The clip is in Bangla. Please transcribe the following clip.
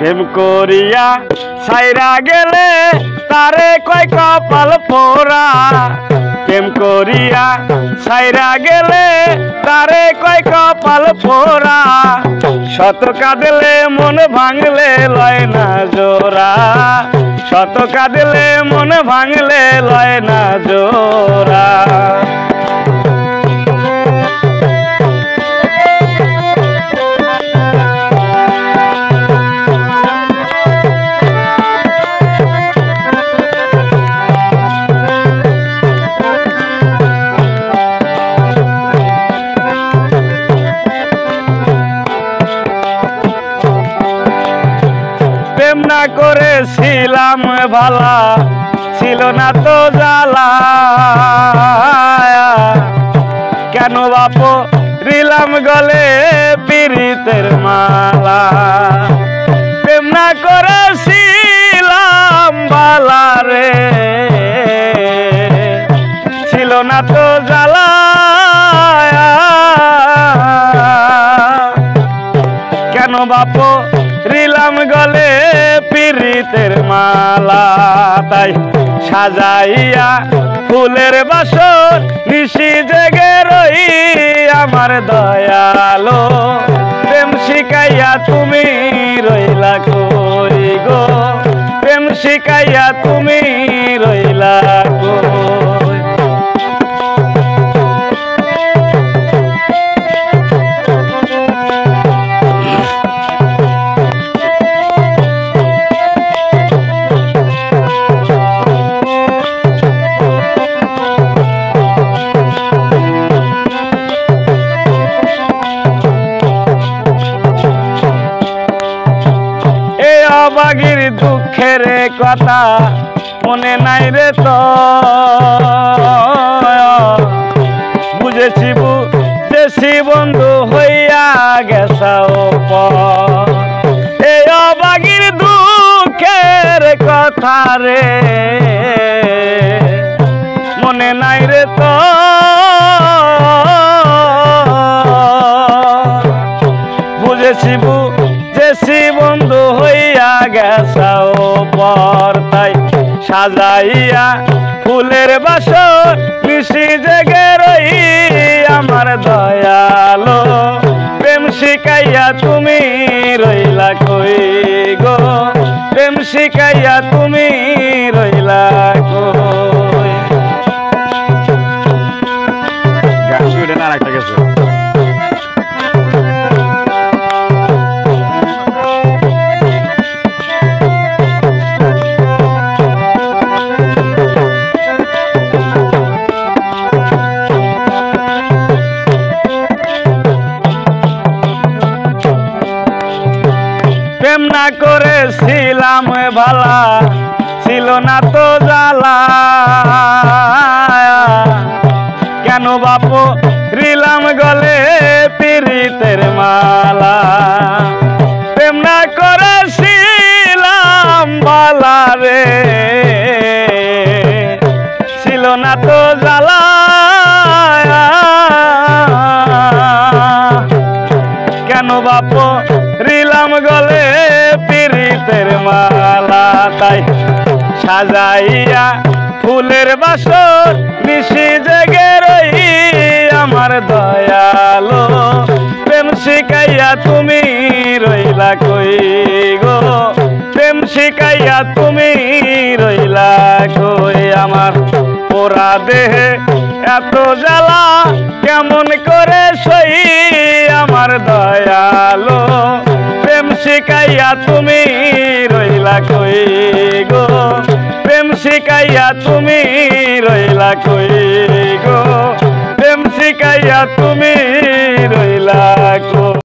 প্রেম করিয়া ছাইরা গেলে তারে কয় কপাল পোড়া। প্রেম করিয়া ছাইরা গেলে তারে কয় কপাল পোড়া। শত কাঁদলে মন ভাঙলে লয় না জোড়া। শত কাঁদলে মন ভাঙলে লয় না জোড়া। প্রেম না করেছিলাম ভালা ছিল না তো জ্বালা। কেন বাপু রিলাম গলে পীড়িতের মালা। প্রেম না করেছিলাম ভালা রে ছিল না তো জ্বালা। কেন বাপু রিলাম গলে পীড়িতের মালা। তাই সাজাইয়া ফুলের বাসর নিশি জেগে রই আমার দয়ালো। প্রেম শিখাইয়া তুমি রইলা কই গো। প্রেম শিখাইয়া তুমি রইলা কই। অবাগির দুঃখের কথা মনে নাই রে তো। বুঝেছি বুঝেছি বন্ধু হইয়া গেছাও পর। এই অবাগির দুঃখের কথা রে মনে নাই রে তো। বুঝেছি বুঝেছি বন্ধু হইয়া গেছাও পর। তাই সাজাইয়া ফুলের বাসর নিশি জেগে রই আমার দয়ালো। প্রেম শিখাইয়া তুমি রইলা কই গো। প্রেম শিখাইয়া তুমি রইলা কই। গান শুনে না রাখতে গেছে। প্রেম না করেছিলাম ভালা ছিল না তো জ্বালা। কেন বাপু রিলাম গলে পীড়িতের মালা। প্রেম না করেছিলাম ভালা রে ছিল না তো জ্বালা। কেন বাপু রিলাম গলে পীড়িতের মালা। তাই সাজাইয়া ফুলের বাসর নিশি জেগে রই আমার দয়ালো। প্রেম শিখাইয়া তুমি রইলা কই গো। প্রেম শিখাইয়া তুমি রইলা কই। আমার পোড়া দেহে এত জ্বালা কেমন করে সই আমার দয়ালো। প্রেম শিখাইয়া তুমি রইলা কই গো। প্রেম শিখাইয়া তুমি রইলা কই গো। প্রেম শিখাইয়া তুমি রইলা কই।